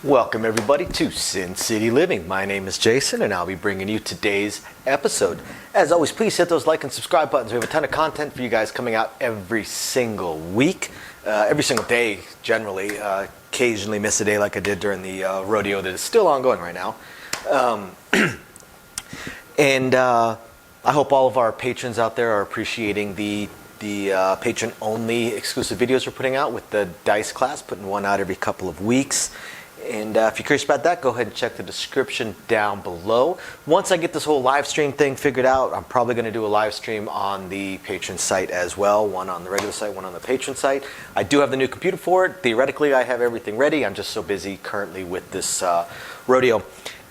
Welcome everybody to Sin City Living. My name is Jason and I'll be bringing you today's episode. As always, please hit those like and subscribe buttons. We have a ton of content for you guys coming out every single week, every single day generally. Occasionally miss a day like I did during the rodeo that is still ongoing right now. And I hope all of our patrons out there are appreciating the patron-only exclusive videos we're putting out with the Dice class, putting one out every couple of weeks. And if you're curious about that, go ahead and check the description down below. Once I get this whole live stream thing figured out, I'm probably going to do a live stream on the patron site as well. One on the regular site, one on the patron site. I do have the new computer for it. Theoretically, I have everything ready. I'm just so busy currently with this rodeo.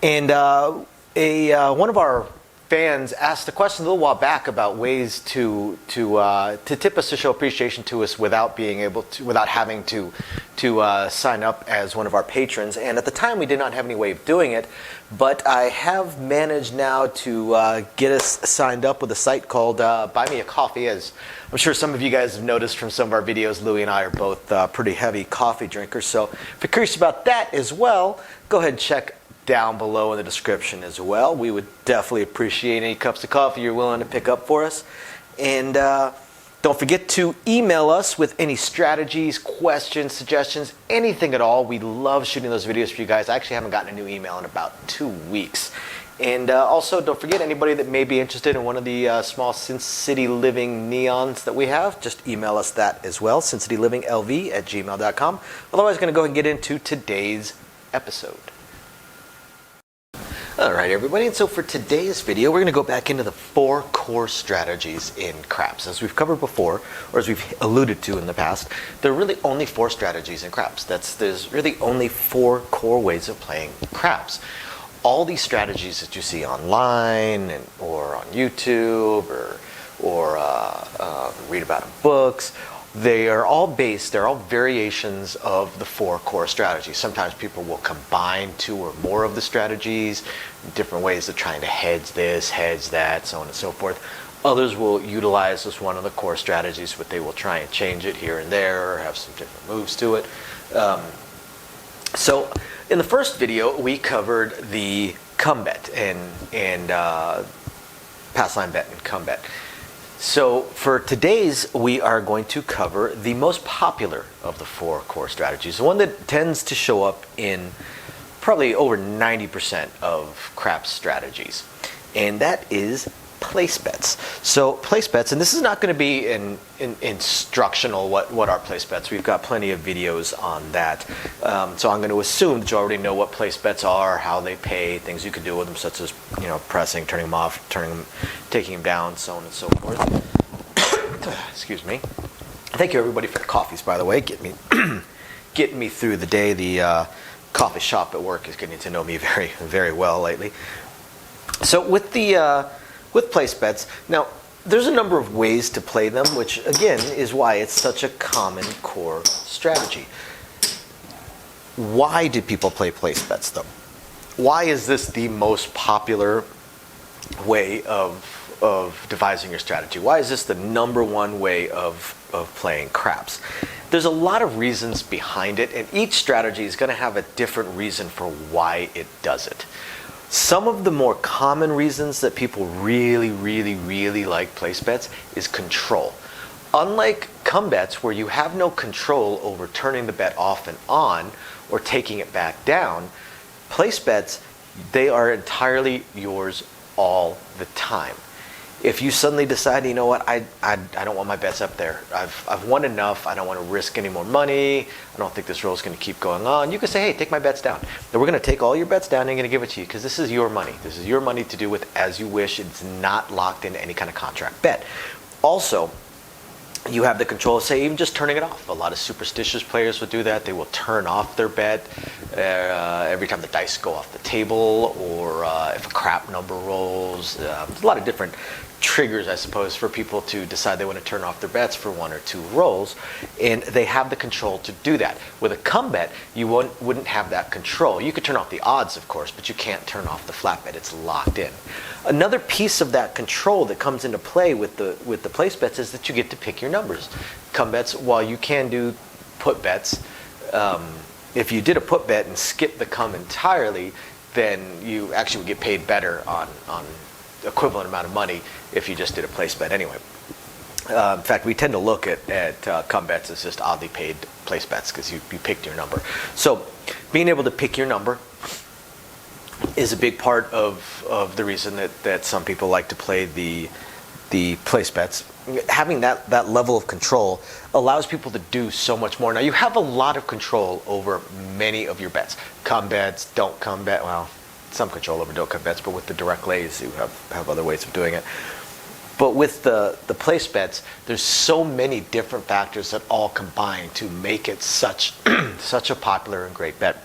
And one of our fans asked a question a little while back about ways to tip us, to show appreciation to us without having to sign up as one of our patrons. And at the time we did not have any way of doing it, but I have managed now to get us signed up with a site called Buy Me a Coffee. As I'm sure some of you guys have noticed from some of our videos, Louie and I are both pretty heavy coffee drinkers. So if you're curious about that as well, go ahead and check down below in the description as well. We would definitely appreciate any cups of coffee you're willing to pick up for us. And don't forget to email us with any strategies, questions, suggestions, anything at all. We love shooting those videos for you guys. I actually haven't gotten a new email in about 2 weeks. And also, don't forget, anybody that may be interested in one of the small Sin City Living neons that we have, just email us that as well, sincitylivingLV@gmail.com. Otherwise, I'm going to go and get into today's episode. Alright everybody, and so for today's video we're going to go back into the 4 core strategies in craps. As we've covered before, or as we've alluded to in the past, there are really only 4 strategies in craps. There's really only 4 core ways of playing craps. All these strategies that you see online or on YouTube or read about in books, they're all variations of the 4 core strategies. Sometimes people will combine 2 or more of the strategies, different ways of trying to hedge this, hedge that, so on and so forth. Others will utilize this one of the core strategies, but they will try and change it here and there or have some different moves to it. So in the first video, we covered the come bet and pass line bet and come bet. So for today's, we are going to cover the most popular of the 4 core strategies, the one that tends to show up in probably over 90% of craps strategies, and that is place bets. So place bets, and this is not going to be instructional what are place bets. We've got plenty of videos on that. So I'm going to assume that you already know what place bets are, how they pay, things you can do with them, such as pressing, turning them off, taking them down, so on and so forth. Excuse me. Thank you everybody for the coffees, by the way. Getting me through the day. The coffee shop at work is getting to know me very, very well lately. So with place bets, now there's a number of ways to play them, which again is why it's such a common core strategy. Why do people play place bets though? Why is this the most popular way of devising your strategy? Why is this the number one way of playing craps? There's a lot of reasons behind it, and each strategy is going to have a different reason for why it does it. Some of the more common reasons that people really, really, really like place bets is control. Unlike come bets, where you have no control over turning the bet off and on or taking it back down, place bets, they are entirely yours all the time. If you suddenly decide, you know what, I don't want my bets up there. I've won enough. I don't want to risk any more money. I don't think this roll is going to keep going on. You can say, hey, take my bets down. Then we're going to take all your bets down and I'm going to give it to you because this is your money. This is your money to do with as you wish. It's not locked into any kind of contract bet. Also, you have the control of, say, even just turning it off. A lot of superstitious players will do that. They will turn off their bet every time the dice go off the table, or if a crap number rolls. There's a lot of different triggers, I suppose, for people to decide they want to turn off their bets for 1 or 2 rolls, and they have the control to do that. With a come bet, you wouldn't have that control. You could turn off the odds, of course, but you can't turn off the flat bet. It's locked in. Another piece of that control that comes into play with the place bets is that you get to pick your numbers. Come bets, while you can do put bets, If you did a put bet and skipped the come entirely, then you actually would get paid better on equivalent amount of money if you just did a place bet anyway. In fact, we tend to look at come bets as just oddly paid place bets because you picked your number. So being able to pick your number is a big part of the reason that some people like to play the place bets. Having that level of control allows people to do so much more. Now, you have a lot of control over many of your bets. Come bets, don't come bet, well, some control over don't come bets, but with the direct lays, you have other ways of doing it. But with the place bets, there's so many different factors that all combine to make it such a popular and great bet.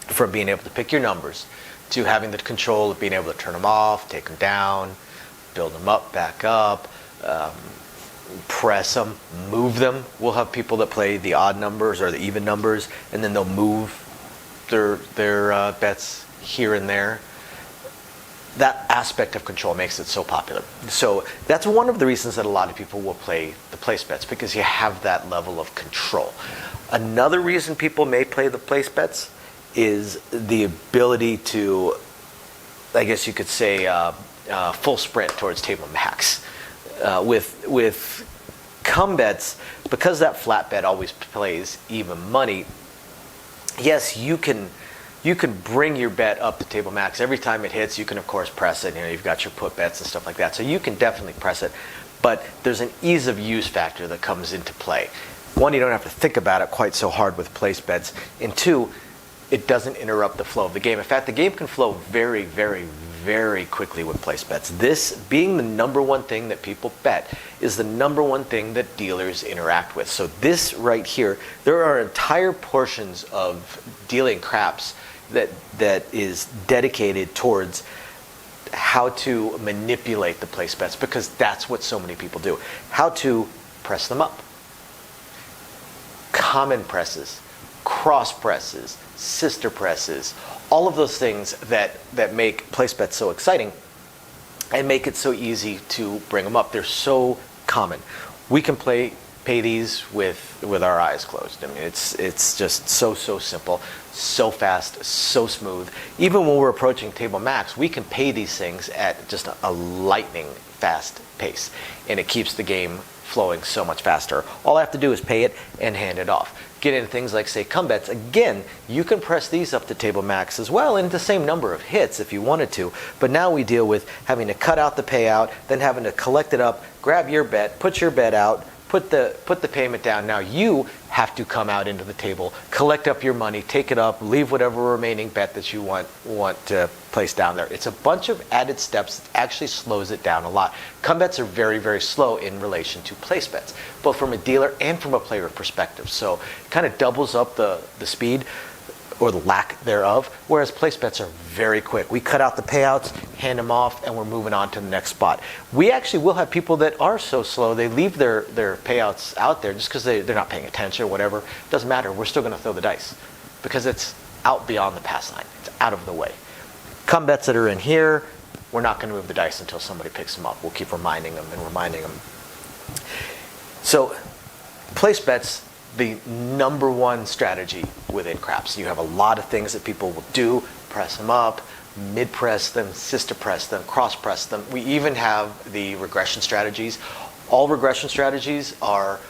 From being able to pick your numbers, to having the control of being able to turn them off, take them down, build them up, back up, press them, move them. We'll have people that play the odd numbers or the even numbers, and then they'll move their bets here and there. That aspect of control makes it so popular. So that's one of the reasons that a lot of people will play the place bets, because you have that level of control. Another reason people may play the place bets is the ability to, I guess you could say, full sprint towards table max. With come bets, because that flat bet always plays even money, yes, you can bring your bet up to table max. Every time it hits, you can of course press it. You've got your put bets and stuff like that. So you can definitely press it. But there's an ease of use factor that comes into play. One, you don't have to think about it quite so hard with place bets. And two, it doesn't interrupt the flow of the game. In fact, the game can flow very, very, very quickly with place bets. This being the number one thing that people bet is the number one thing that dealers interact with. So this right here, there are entire portions of dealing craps that is dedicated towards how to manipulate the place bets, because that's what so many people do. How to press them up. Common presses, cross presses, sister presses, all of those things that make place bets so exciting and make it so easy to bring them up. They're so common. We can pay these with our eyes closed. I mean, it's just so simple, so fast, so smooth. Even when we're approaching table max, we can pay these things at just a lightning fast pace, and it keeps the game flowing so much faster. All I have to do is pay it and hand it off. Get into things like, say, come bets. Again, you can press these up to table max as well in the same number of hits if you wanted to. But now we deal with having to cut out the payout, then having to collect it up, grab your bet, put your bet out, put the payment down. Now you have to come out into the table, collect up your money, take it up, leave whatever remaining bet that you want to place down there. It's a bunch of added steps that actually slows it down a lot. Come bets are very, very slow in relation to place bets, both from a dealer and from a player perspective. So it kind of doubles up the speed or the lack thereof, whereas place bets are very quick. We cut out the payouts, hand them off, and we're moving on to the next spot. We actually will have people that are so slow, they leave their payouts out there just because they're not paying attention or whatever. It doesn't matter. We're still going to throw the dice because it's out beyond the pass line. It's out of the way. Come bets that are in here, we're not going to move the dice until somebody picks them up. We'll keep reminding them and reminding them. So place bets, the number one strategy within craps. You have a lot of things that people will do: press them up, mid press them, sister press them, cross press them. We even have the regression strategies. All regression strategies are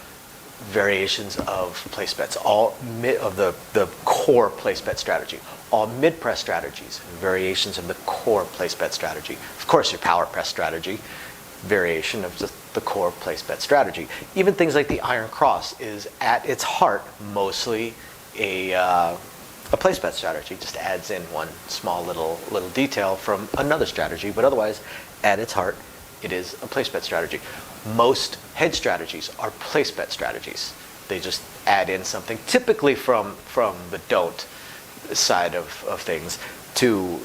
variations of place bets, all of the core place bet strategy. All mid press strategies, variations of the core place bet strategy. Of course, your power press strategy, variation of the core place bet strategy. Even things like the iron cross is at its heart mostly a place bet strategy. Just adds in one small little detail from another strategy, but otherwise at its heart it is a place bet strategy. Most hedge strategies are place bet strategies. They just add in something, typically from the don't side of things, to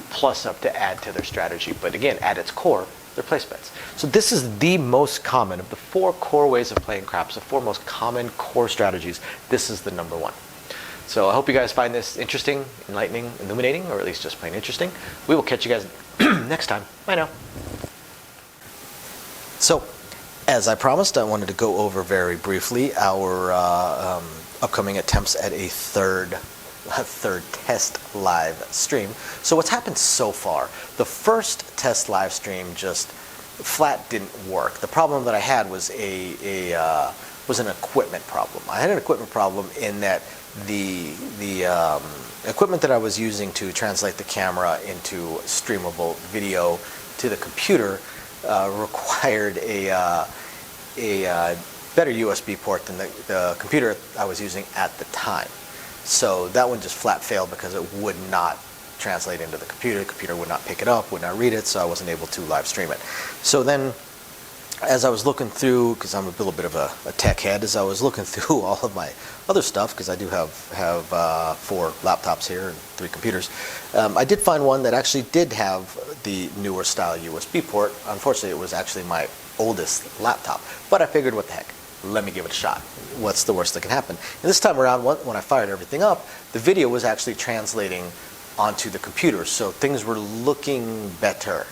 plus up to add to their strategy. But again, at its core, they're place bets. So this is the most common of the four core ways of playing craps, the four most common core strategies. This is the number one. So I hope you guys find this interesting, enlightening, illuminating, or at least just plain interesting. We will catch you guys next time. Bye now. So, as I promised, I wanted to go over very briefly our upcoming attempts at a third test live stream. So what's happened so far? The first test live stream just flat didn't work. The problem that I had was was an equipment problem. I had an equipment problem in that the equipment that I was using to translate the camera into streamable video to the computer required a better USB port than the computer I was using at the time. So that one just flat failed because it would not translate into the computer. The computer would not pick it up, would not read it, so I wasn't able to live stream it. So then, as I was looking through, because I'm a little bit of a tech head, as I was looking through all of my other stuff, because I do have 4 laptops here and 3 computers, I did find one that actually did have the newer style USB port. Unfortunately, it was actually my oldest laptop, but I figured, what the heck, let me give it a shot. What's the worst that can happen? And this time around, when I fired everything up, the video was actually translating onto the computer, so things were looking better.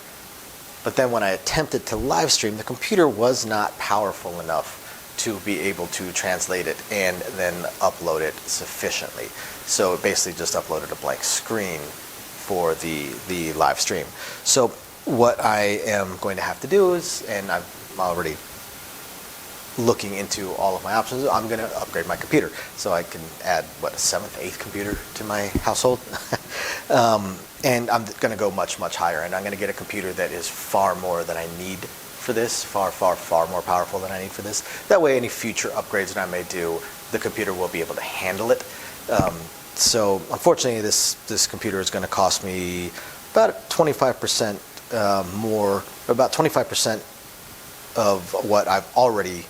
But then when I attempted to live stream, the computer was not powerful enough to be able to translate it and then upload it sufficiently. So it basically just uploaded a blank screen for the live stream. So what I am going to have to do is, and I'm already looking into all of my options, I'm going to upgrade my computer so I can add, what, a 7th, 8th computer to my household. And I'm going to go much, much higher, and I'm going to get a computer that is far more than I need for this, far, far, far more powerful than I need for this. That way, any future upgrades that I may do, the computer will be able to handle it. So unfortunately, this computer is going to cost me about 25% more, about 25% of what I've already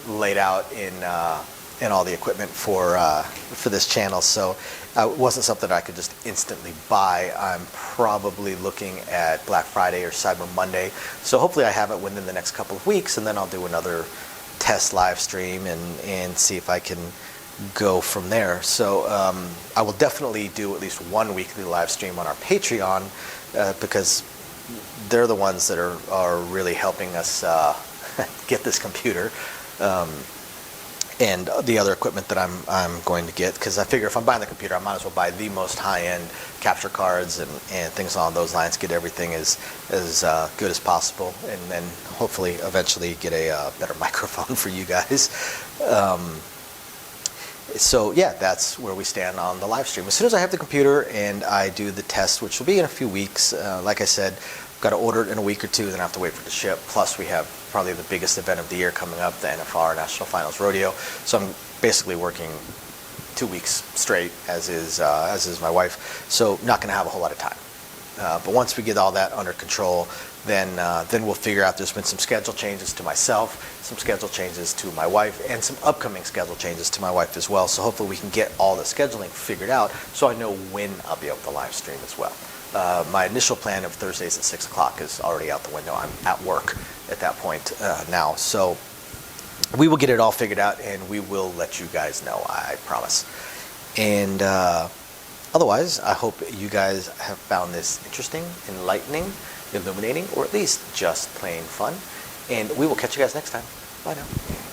laid out in all the equipment for this channel. So it wasn't something I could just instantly buy. I'm probably looking at Black Friday or Cyber Monday. So hopefully I have it within the next couple of weeks, and then I'll do another test live stream and see if I can go from there. So I will definitely do at least one weekly live stream on our Patreon because they're the ones that are really helping us get this computer. And the other equipment that I'm going to get, because I figure if I'm buying the computer, I might as well buy the most high-end capture cards and things along those lines, get everything as good as possible, and then hopefully eventually get a better microphone for you guys. So yeah, that's where we stand on the live stream. As soon as I have the computer and I do the test, which will be in a few weeks, like I said, got to order it in a week or 2, then I have to wait for it to ship. Plus, we have probably the biggest event of the year coming up, the NFR National Finals Rodeo. So I'm basically working 2 weeks straight, as is my wife. So not going to have a whole lot of time. But once we get all that under control, then we'll figure out. There's been some schedule changes to myself, some schedule changes to my wife, and some upcoming schedule changes to my wife as well. So hopefully we can get all the scheduling figured out, so I know when I'll be able to live stream as well. My initial plan of Thursdays at 6 o'clock is already out the window. I'm at work at that point now. So we will get it all figured out, and we will let you guys know, I promise. And otherwise, I hope you guys have found this interesting, enlightening, illuminating, or at least just plain fun. And we will catch you guys next time. Bye now.